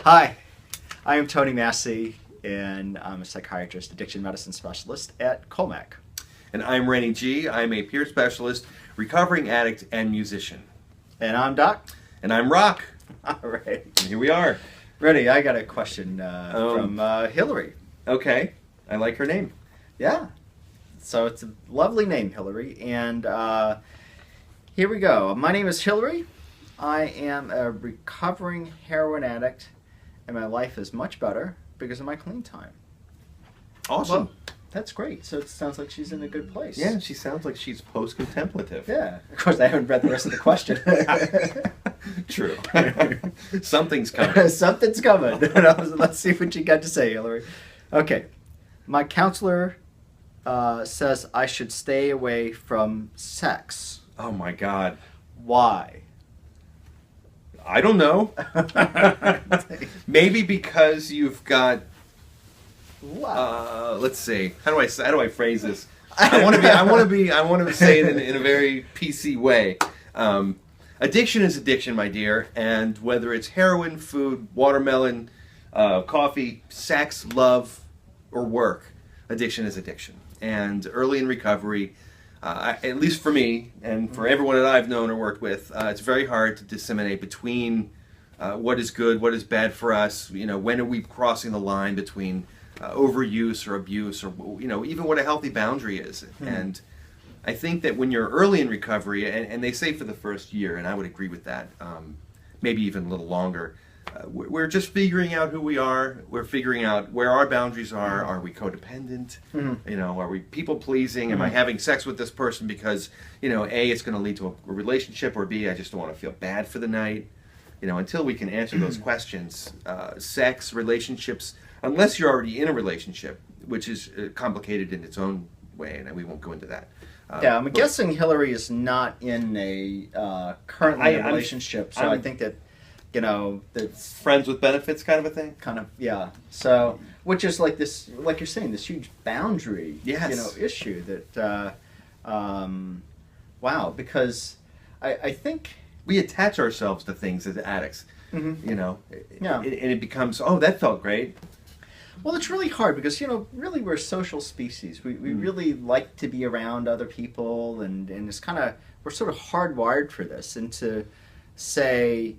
Hi, I am Tony Massey, and I'm a psychiatrist, addiction medicine specialist at Colmac. And I'm Rennie G. I'm a peer specialist, recovering addict, and musician. And I'm Doc. And I'm Rock. All right. And here we are. Ready, I got a question from Hillary. Okay. I like her name. Yeah. So it's a lovely name, Hillary. And here we go. My name is Hillary. I am a recovering heroin addict, and my life is much better because of my clean time. Awesome. Well, that's great. So it sounds like she's in a good place. Yeah, she sounds like she's post-contemplative. Yeah. Of course, I haven't read the rest of the question. True. Something's coming. Something's coming. Let's see what you got to say, Hillary. Okay. My counselor says I should stay away from sex. Oh my God. Why? I don't know. Maybe because you've got. Let's see. How do I phrase this? I want to say it in a very PC way. Addiction is addiction, my dear, and whether it's heroin, food, watermelon, coffee, sex, love, or work, addiction is addiction. And early in recovery, at least for me and for everyone that I've known or worked with, it's very hard to disseminate between what is good, what is bad for us. You know, when are we crossing the line between overuse or abuse, or even what a healthy boundary is. And I think that when you're early in recovery, and they say for the first year, and I would agree with that, maybe even a little longer, we're just figuring out who we are. We're figuring out where our boundaries are. Are we codependent? Are we people pleasing? Am I having sex with this person because A, it's going to lead to a relationship, or B, I just don't want to feel bad for the night. Until we can answer those questions, sex, relationships, unless you're already in a relationship, which is complicated in its own way, and we won't go into that. Yeah, I'm guessing Hillary is not in a currently in a relationship, so I think that, that's friends with benefits kind of a thing? Kind of, yeah. So, which is like this, like you're saying, this huge boundary, issue that, wow, because I think... We attach ourselves to things as addicts, and it becomes, oh, that felt great. Well, it's really hard because, really we're a social species. We really like to be around other people, and it's kind of, we're sort of hardwired for this. And to say,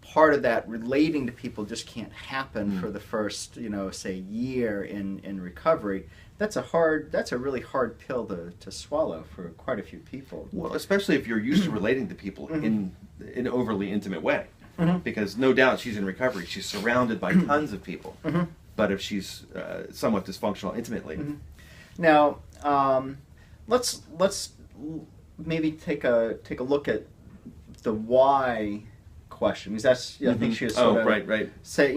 part of that relating to people just can't happen for the first, say, year in recovery, that's a really hard pill to swallow for quite a few people. Well, especially if you're used to relating to people in an overly intimate way. Because no doubt she's in recovery. She's surrounded by tons of people. But if she's somewhat dysfunctional intimately. Now, let's maybe take a look at the why question, because that's I think she was sort of right. Say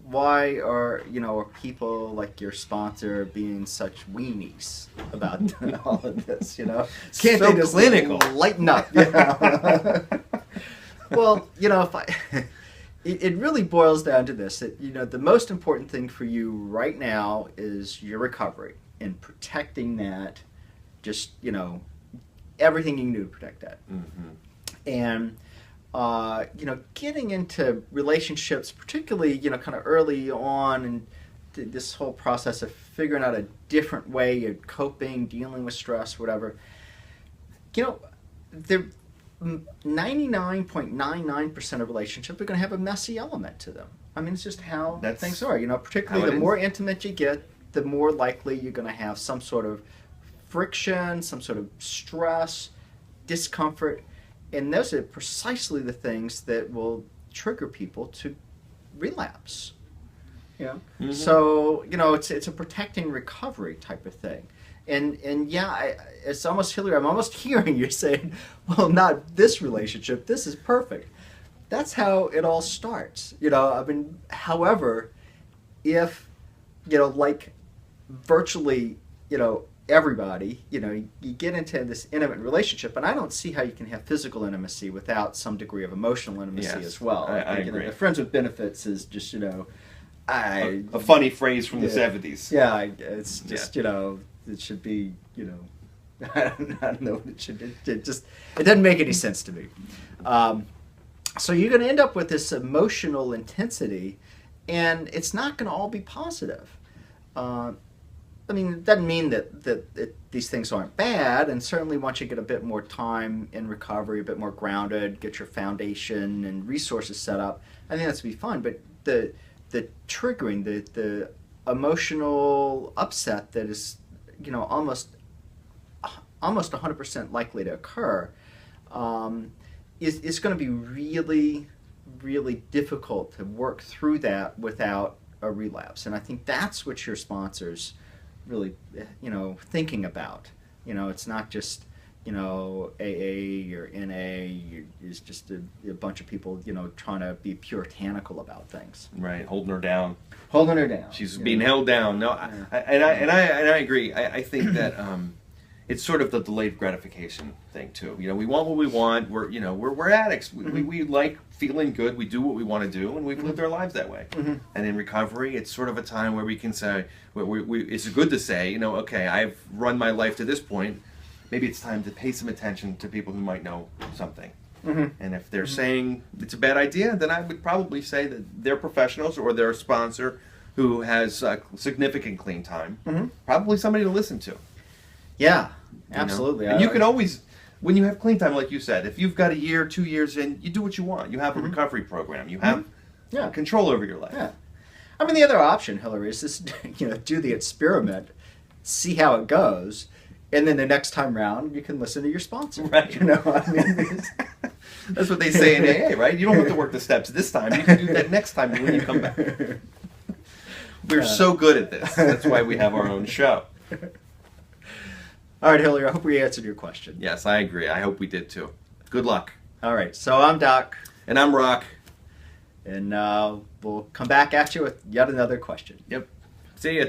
why are are people like your sponsor being such weenies about all of this? Can't so they just clinical lighten up? Well, it really boils down to this, that, the most important thing for you right now is your recovery and protecting that, just, everything you can do to protect that. And, getting into relationships, particularly, kind of early on and this whole process of figuring out a different way of coping, dealing with stress, whatever, they're 99.99% of relationships are going to have a messy element to them. I mean, it's just how things are. Particularly the more intimate you get, the more likely you're going to have some sort of friction, some sort of stress, discomfort, and those are precisely the things that will trigger people to relapse. So it's a protecting recovery type of thing. And yeah, it's almost, Hillary, I'm almost hearing you saying, well, not this relationship, this is perfect. That's how it all starts. However, if, like virtually, everybody, you get into this intimate relationship, and I don't see how you can have physical intimacy without some degree of emotional intimacy as well. I agree. The friends with benefits is just, a funny phrase from the 70s. Yeah, it's just, it should be, I don't know what it should be. It doesn't make any sense to me. So you're going to end up with this emotional intensity, and it's not going to all be positive. I mean, it doesn't mean that these things aren't bad, and certainly once you get a bit more time in recovery, a bit more grounded, get your foundation and resources set up, I think that's going to be fine. But the triggering, the emotional upset that is, almost 100% likely to occur, is going to be really, really difficult to work through that without a relapse. And I think that's what your sponsors really, thinking about. It's not just, AA or NA. It's just a bunch of people, trying to be puritanical about things. Right, holding her down. Holding her down. She's being held down. No, yeah. I agree. I think that it's sort of the delayed gratification thing too. We want what we want. We're addicts. We like feeling good. We do what we want to do, and we've lived our lives that way. Mm-hmm. And in recovery, it's sort of a time where we can say, it's good to say, okay, I've run my life to this point. Maybe it's time to pay some attention to people who might know something. Mm-hmm. And if they're saying it's a bad idea, then I would probably say that they're professionals or they're a sponsor who has significant clean time. Mm-hmm. Probably somebody to listen to. Yeah, absolutely. And you can always, when you have clean time, like you said, if you've got a year, 2 years in, you do what you want. You have a recovery program. You have control over your life. Yeah. I mean, the other option, Hillary, is just, do the experiment, see how it goes, and then the next time round, you can listen to your sponsor. Right. That's what they say in AA, right? You don't have to work the steps this time. You can do that next time when you come back. We're so good at this. That's why we have our own show. All right, Hillary, I hope we answered your question. Yes, I agree. I hope we did too. Good luck. All right, so I'm Doc. And I'm Rock. And we'll come back at you with yet another question. Yep. See ya.